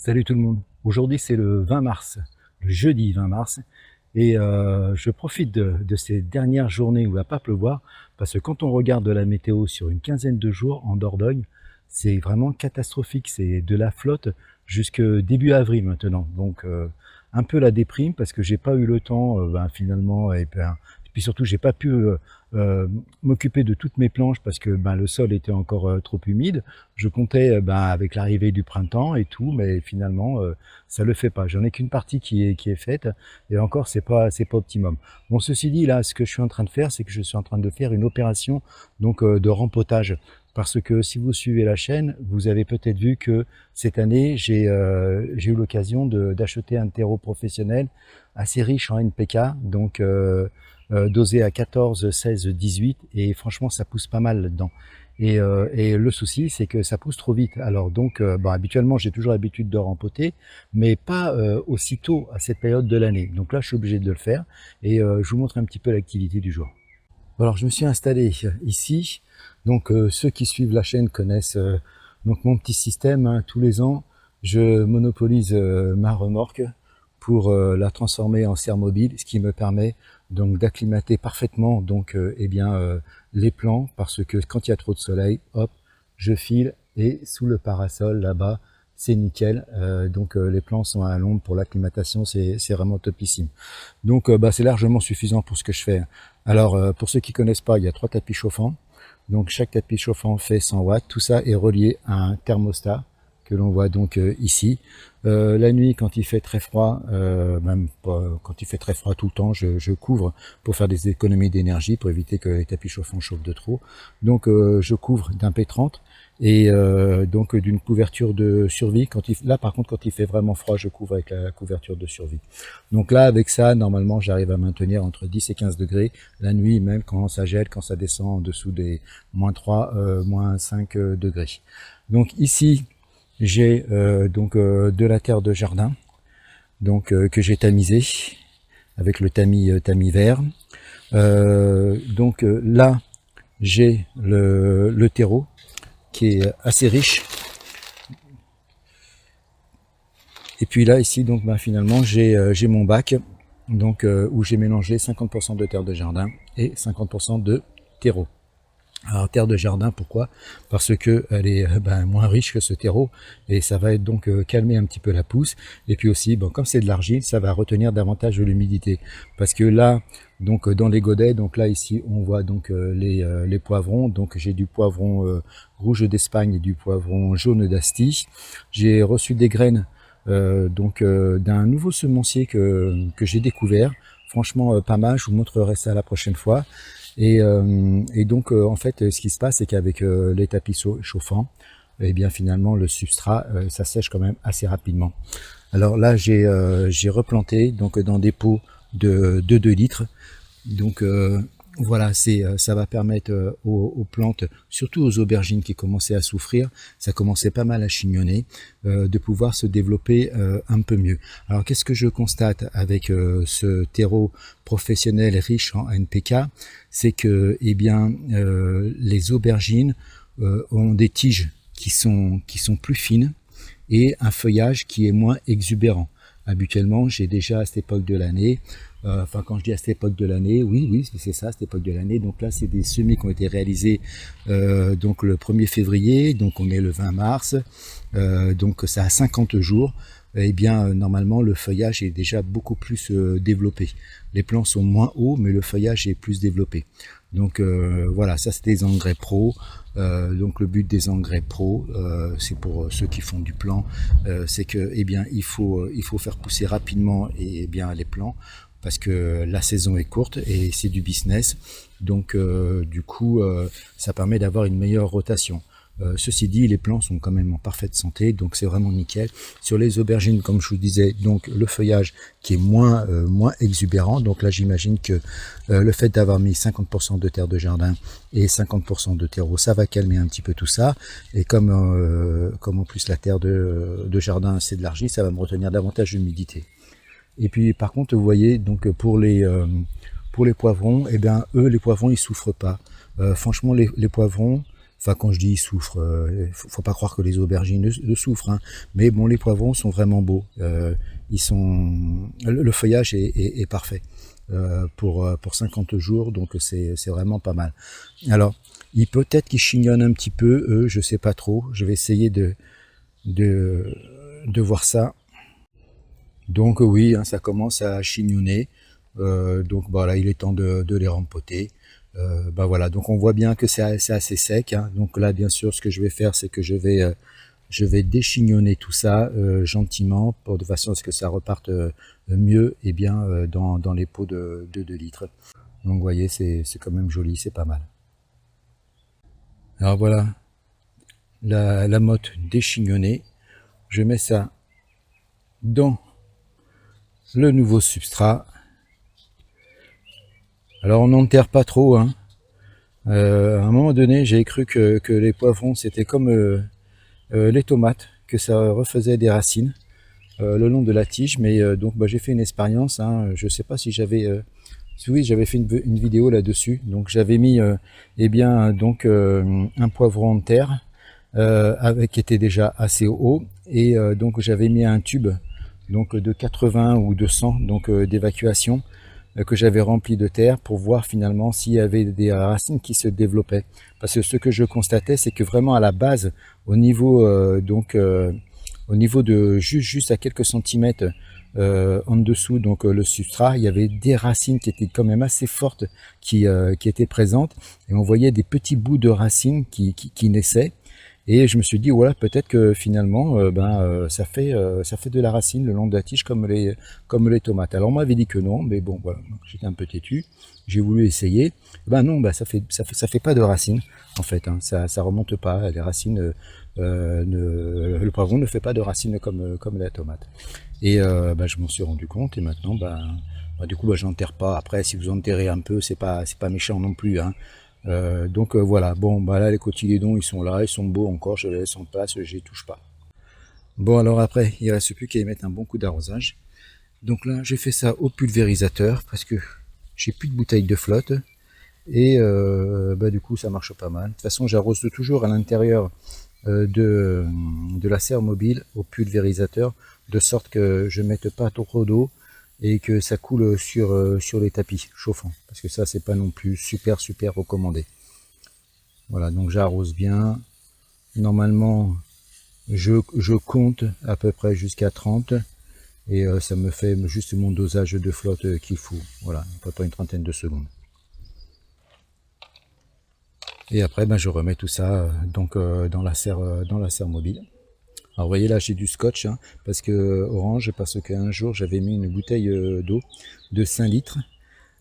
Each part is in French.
Salut tout le monde. Aujourd'hui c'est le 20 mars, le jeudi 20 mars, et je profite de ces dernières journées où il ne va pas pleuvoir, parce que quand on regarde la météo sur une quinzaine de jours en Dordogne, c'est vraiment catastrophique. C'est de la flotte jusque début avril maintenant. Donc un peu la déprime parce que j'ai pas eu le temps finalement, et puis surtout j'ai pas pu m'occuper de toutes mes planches parce que le sol était encore trop humide. Je comptais avec l'arrivée du printemps et tout, mais finalement ça le fait pas. J'en ai qu'une partie qui est faite, et encore c'est pas optimum. Bon, ceci dit, là ce que je suis en train de faire, c'est que je suis en train de faire une opération donc de rempotage. Parce que si vous suivez la chaîne, vous avez peut-être vu que cette année, j'ai eu l'occasion d'acheter un terreau professionnel assez riche en NPK, donc dosé à 14, 16, 18, et franchement ça pousse pas mal là-dedans. Et le souci, c'est que ça pousse trop vite. Alors donc, habituellement, j'ai toujours l'habitude de rempoter, mais pas aussitôt à cette période de l'année. Donc là, je suis obligé de le faire, et je vous montre un petit peu l'activité du jour. Alors, je me suis installé ici. Donc, ceux qui suivent la chaîne connaissent donc mon petit système, hein. Tous les ans, je monopolise ma remorque pour la transformer en serre mobile, ce qui me permet donc d'acclimater parfaitement les plants, parce que quand il y a trop de soleil, hop, je file, et sous le parasol là-bas, c'est nickel. Les plants sont à l'ombre pour l'acclimatation, c'est vraiment topissime. Donc c'est largement suffisant pour ce que je fais. Alors pour ceux qui connaissent pas, il y a 3 tapis chauffants. Donc chaque tapis chauffant fait 100 watts. Tout ça est relié à un thermostat que l'on voit donc ici. La nuit, quand il fait très froid, même pas, quand il fait très froid tout le temps, je couvre pour faire des économies d'énergie, pour éviter que les tapis chauffants chauffent de trop. Donc je couvre d'un P30 et donc d'une couverture de survie. Là par contre, quand il fait vraiment froid, je couvre avec la couverture de survie. Donc là, avec ça, normalement, j'arrive à maintenir entre 10 et 15 degrés la nuit, même quand ça gèle, quand ça descend en dessous des -3, -5 degrés. Donc ici, j'ai de la terre de jardin, donc que j'ai tamisé avec le tamis vert. Là, j'ai le terreau qui est assez riche. Et puis là, ici, donc finalement, j'ai mon bac, donc où j'ai mélangé 50% de terre de jardin et 50% de terreau. Alors terre de jardin, pourquoi? Parce que elle est moins riche que ce terreau, et ça va être donc calmer un petit peu la pousse. Et puis aussi, comme c'est de l'argile, ça va retenir davantage de l'humidité. Parce que là, donc dans les godets, donc là ici on voit donc les poivrons. Donc j'ai du poivron rouge d'Espagne et du poivron jaune d'Asti. J'ai reçu des graines d'un nouveau semencier que j'ai découvert. Franchement pas mal, je vous montrerai ça la prochaine fois. Et donc en fait, ce qui se passe, c'est qu'avec les tapis chauffants, et bien finalement le substrat ça sèche quand même assez rapidement. Alors là j'ai replanté donc dans des pots de 2 litres. Donc voilà, ça va permettre aux plantes, surtout aux aubergines qui commençaient à souffrir, ça commençait pas mal à chignonner, de pouvoir se développer un peu mieux. Alors qu'est-ce que je constate avec ce terreau professionnel riche en NPK? C'est que les aubergines ont des tiges qui sont plus fines et un feuillage qui est moins exubérant. Habituellement, j'ai déjà à cette époque de l'année, quand je dis à cette époque de l'année, oui, c'est ça, à cette époque de l'année. Donc là, c'est des semis qui ont été réalisés donc le 1er février, donc on est le 20 mars, donc ça a 50 jours. Eh bien, normalement, le feuillage est déjà beaucoup plus développé. Les plants sont moins hauts, mais le feuillage est plus développé. Donc voilà, ça c'est des engrais pro. Donc le but des engrais pro, c'est pour ceux qui font du plan, c'est que il faut faire pousser rapidement les plants, parce que la saison est courte et c'est du business. Donc du coup, ça permet d'avoir une meilleure rotation. Ceci dit, les plants sont quand même en parfaite santé, donc c'est vraiment nickel. Sur les aubergines, comme je vous disais, donc le feuillage qui est moins exubérant. Donc là, j'imagine que le fait d'avoir mis 50% de terre de jardin et 50% de terreau, ça va calmer un petit peu tout ça. Et comme en plus la terre de jardin, c'est de l'argile, ça va me retenir davantage d'humidité. Et puis par contre, vous voyez, donc pour les poivrons, eux, les poivrons, ils souffrent pas. Franchement, les poivrons, Enfin, quand je dis ils souffrent, faut pas croire que les aubergines le souffrent, hein. Mais bon, les poivrons sont vraiment beaux. Le feuillage est parfait pour 50 jours, donc c'est vraiment pas mal. Alors, il peut-être qu'ils chignonnent un petit peu, eux, je sais pas trop. Je vais essayer de voir ça. Donc oui, hein, ça commence à chignonner. Donc voilà, il est temps de les rempoter. Bah voilà, donc on voit bien que c'est assez sec, hein. Donc là, bien sûr, ce que je vais faire, c'est que je vais déchignonner tout ça gentiment, de façon à ce que ça reparte mieux et bien dans les pots de 2 litres. Donc vous voyez, c'est quand même joli, c'est pas mal. Alors voilà, la motte déchignonnée. Je mets ça dans le nouveau substrat. Alors on n'enterre pas trop, hein. À un moment donné, j'ai cru que les poivrons c'était comme les tomates, que ça refaisait des racines le long de la tige, mais donc bah, j'ai fait une expérience, hein. Je sais pas si j'avais oui, j'avais fait une vidéo là-dessus. Donc j'avais mis eh bien donc un poivron en terre qui était déjà assez haut, et donc j'avais mis un tube donc de 80 ou de 100 donc d'évacuation que j'avais rempli de terre pour voir finalement s'il y avait des racines qui se développaient. Parce que ce que je constatais, c'est que vraiment à la base, au niveau au niveau de juste à quelques centimètres en dessous, donc le substrat, il y avait des racines qui étaient quand même assez fortes qui étaient présentes, et on voyait des petits bouts de racines qui naissaient. Et je me suis dit, voilà, peut-être que finalement, ça fait de la racine le long de la tige comme les tomates. Alors on m'avait dit que non, mais bon, voilà, j'étais un peu têtu. J'ai voulu essayer. Ben non, ça fait pas de racine en fait, hein. Ça remonte pas. Les racines, le poivron ne fait pas de racines comme la tomate. Et je m'en suis rendu compte. Et maintenant, du coup, j'enterre pas. Après, si vous enterrez un peu, c'est pas méchant non plus, hein. Donc voilà, bon, là les cotylédons ils sont là, ils sont beaux encore, je les laisse en place, je les touche pas. Bon, alors après, il reste plus qu'à y mettre un bon coup d'arrosage. Donc là, j'ai fait ça au pulvérisateur parce que j'ai plus de bouteille de flotte, et du coup ça marche pas mal. De toute façon, j'arrose toujours à l'intérieur de la serre mobile au pulvérisateur, de sorte que je mette pas trop d'eau et que ça coule sur les tapis chauffants, parce que ça c'est pas non plus super recommandé. Voilà, donc j'arrose bien. Normalement je compte à peu près jusqu'à 30, et ça me fait juste mon dosage de flotte qu'il faut. Voilà, pas une trentaine de secondes. Et après je remets tout ça dans la serre mobile. Alors vous voyez là, j'ai du scotch, hein, parce qu'un jour j'avais mis une bouteille d'eau de 5 litres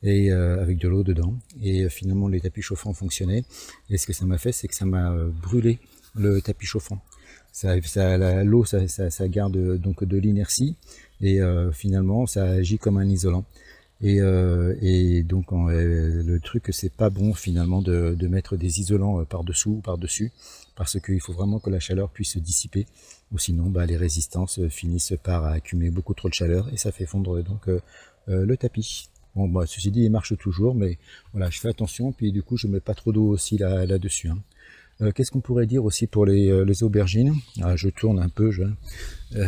et avec de l'eau dedans, et finalement les tapis chauffants fonctionnaient, et ce que ça m'a fait, c'est que ça m'a brûlé le tapis chauffant. L'eau ça garde donc de l'inertie, et finalement ça agit comme un isolant. Et donc le truc, c'est pas bon finalement de mettre des isolants par-dessous ou par-dessus, parce qu'il faut vraiment que la chaleur puisse se dissiper, ou sinon les résistances finissent par accumuler beaucoup trop de chaleur et ça fait fondre donc le tapis. Bon, ceci dit, il marche toujours, mais voilà, je fais attention, puis du coup je mets pas trop d'eau aussi là-dessus, hein. Qu'est-ce qu'on pourrait dire aussi pour les aubergines? Je tourne un peu,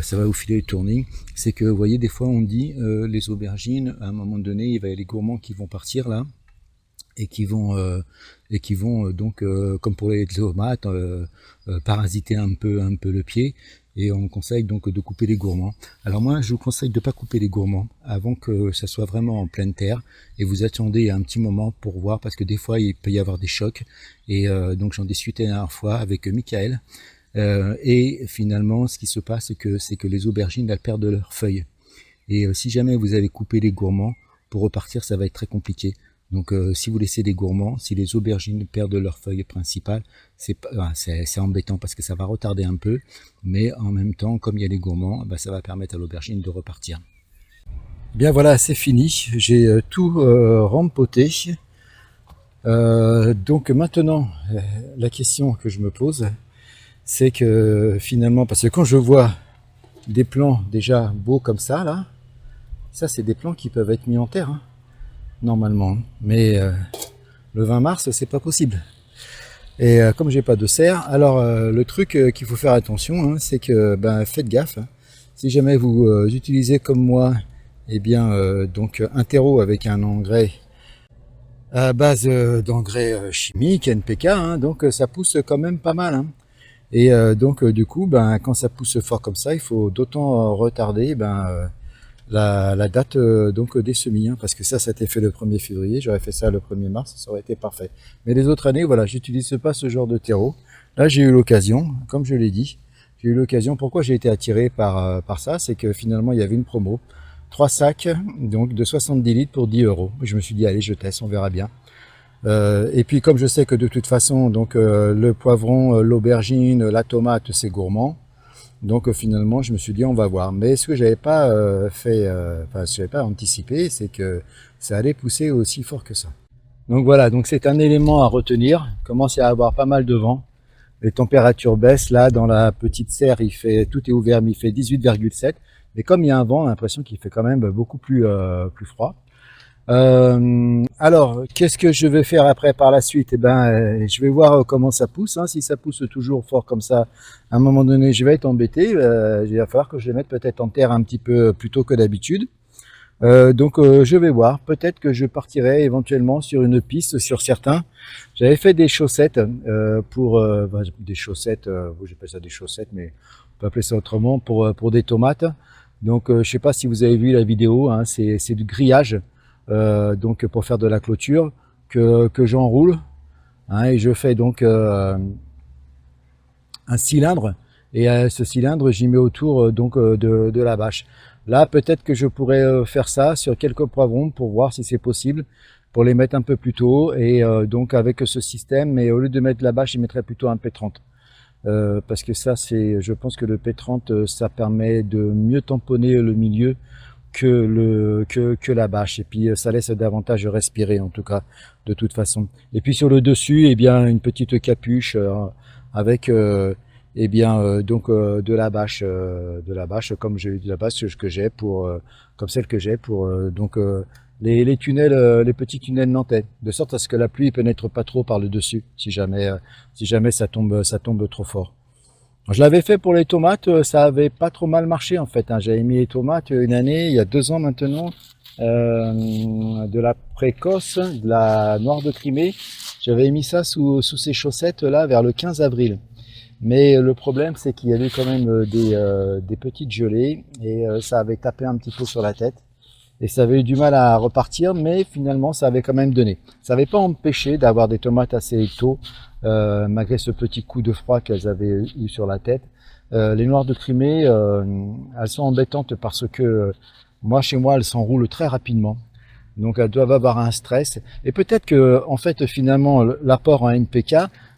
ça va vous filer le tourning. C'est que, vous voyez, des fois on dit les aubergines, à un moment donné, il va y avoir les gourmands qui vont partir là, et qui vont donc, comme pour les tomates, parasiter un peu le pied. Et on conseille donc de couper les gourmands. Alors moi, je vous conseille de ne pas couper les gourmands avant que ça soit vraiment en pleine terre, et vous attendez un petit moment pour voir, parce que des fois il peut y avoir des chocs, et donc j'en discutais la dernière fois avec Michael, et finalement ce qui se passe, c'est que les aubergines elles perdent leurs feuilles, et si jamais vous avez coupé les gourmands, pour repartir ça va être très compliqué. Donc si vous laissez des gourmands, si les aubergines perdent leur feuille principale, c'est embêtant, parce que ça va retarder un peu, mais en même temps, comme il y a les gourmands, ça va permettre à l'aubergine de repartir. Bien voilà, c'est fini, j'ai tout rempoté. Donc maintenant, la question que je me pose, c'est que finalement, parce que quand je vois des plants déjà beaux comme ça, là, ça c'est des plants qui peuvent être mis en terre, hein, normalement, mais le 20 mars c'est pas possible. Et comme j'ai pas de serre, alors le truc qu'il faut faire attention, hein, c'est que faites gaffe. Hein. Si jamais vous utilisez comme moi, eh bien donc un terreau avec un engrais à base d'engrais chimiques, NPK, hein, donc ça pousse quand même pas mal. Hein. Et donc du coup, quand ça pousse fort comme ça, il faut d'autant retarder la date donc des semis, hein, parce que ça a été fait le 1er février, j'aurais fait ça le 1er mars, ça aurait été parfait. Mais les autres années, voilà, j'utilise pas ce genre de terreau. Là, j'ai eu l'occasion, comme je l'ai dit, j'ai eu l'occasion. Pourquoi j'ai été attiré par ça, c'est que finalement, il y avait une promo. 3 sacs donc de 70 litres pour 10 euros. Je me suis dit, allez, je teste, on verra bien. Et puis, comme je sais que de toute façon, donc le poivron, l'aubergine, la tomate, c'est gourmand. Donc finalement, je me suis dit, on va voir. Mais ce que j'avais pas j'avais pas anticipé, c'est que ça allait pousser aussi fort que ça. Donc voilà, donc c'est un élément à retenir. Il commence à avoir pas mal de vent. Les températures baissent. Là, dans la petite serre, tout est ouvert, mais il fait 18,7. Mais comme il y a un vent, on a l'impression qu'il fait quand même beaucoup plus froid. Alors, qu'est-ce que je vais faire après par la suite? Je vais voir comment ça pousse. Hein. Si ça pousse toujours fort comme ça, à un moment donné, je vais être embêté. Il va falloir que je les mette peut-être en terre un petit peu plus tôt que d'habitude. Je vais voir. Peut-être que je partirai éventuellement sur une piste sur certains. J'avais fait des chaussettes des chaussettes. J'appelle ça des chaussettes, mais on peut appeler ça autrement pour des tomates. Donc, je sais pas si vous avez vu la vidéo. Hein, c'est du grillage. Donc pour faire de la clôture que j'enroule, hein, et je fais donc un cylindre, et ce cylindre j'y mets autour de la bâche. Là peut-être que je pourrais faire ça sur quelques poivrons pour voir si c'est possible, pour les mettre un peu plus tôt, et donc avec ce système, mais au lieu de mettre la bâche, je mettrais plutôt un P30. Parce que ça, je pense que le P30 ça permet de mieux tamponner le milieu que la bâche, et puis ça laisse davantage respirer, en tout cas, de toute façon. Et puis sur le dessus, une petite capuche avec de la bâche comme j'ai de la bâche que j'ai comme celle que j'ai pour les tunnels, les petits tunnels nantais, de sorte à ce que la pluie pénètre pas trop par le dessus, si jamais ça tombe trop fort. Je l'avais fait pour les tomates, ça avait pas trop mal marché en fait. Hein. J'avais mis les tomates une année, il y a 2 ans maintenant, de la précoce, de la noire de Crimée. J'avais mis ça sous ces chaussettes là vers le 15 avril. Mais le problème, c'est qu'il y avait quand même des petites gelées, et ça avait tapé un petit peu sur la tête. Et ça avait eu du mal à repartir, mais finalement ça avait quand même donné. Ça n'avait pas empêché d'avoir des tomates assez tôt, malgré ce petit coup de froid qu'elles avaient eu sur la tête. Les noires de Crimée, elles sont embêtantes parce que chez moi, elles s'enroulent très rapidement. Donc elles doivent avoir un stress. Et peut-être que en fait finalement l'apport en NPK,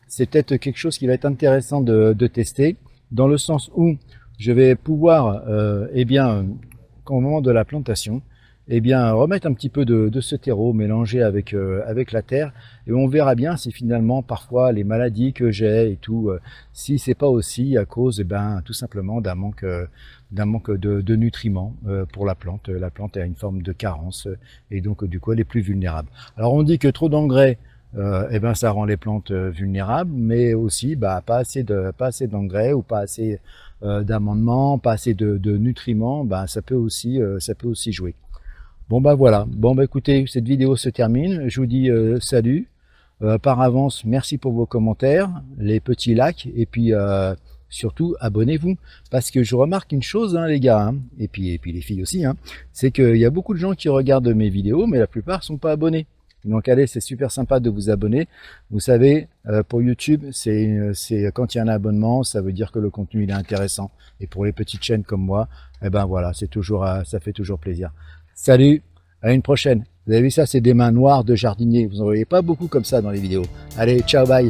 c'est peut-être quelque chose qui va être intéressant de tester, dans le sens où je vais pouvoir, au moment de la plantation, remettre un petit peu de ce terreau mélangé avec la terre, et on verra bien si finalement parfois les maladies que j'ai et tout, si c'est pas aussi à cause tout simplement d'un manque de nutriments pour la plante. La plante a une forme de carence, et donc du coup elle est plus vulnérable. Alors on dit que trop d'engrais ça rend les plantes vulnérables, mais aussi pas assez d'engrais, ou pas assez d'amendements, pas assez de nutriments, ça peut aussi jouer. Bon voilà, écoutez, cette vidéo se termine, je vous dis salut, par avance merci pour vos commentaires, les petits likes, et puis surtout abonnez-vous, parce que je remarque une chose, hein, les gars, hein, et puis les filles aussi, hein, c'est qu'il y a beaucoup de gens qui regardent mes vidéos, mais la plupart sont pas abonnés. Donc allez, c'est super sympa de vous abonner. Vous savez, pour YouTube, c'est quand il y a un abonnement, ça veut dire que le contenu il est intéressant. Et pour les petites chaînes comme moi, voilà, ça fait toujours plaisir. Salut, à une prochaine. Vous avez vu ça, c'est des mains noires de jardinier. Vous n'en voyez pas beaucoup comme ça dans les vidéos. Allez, ciao, bye.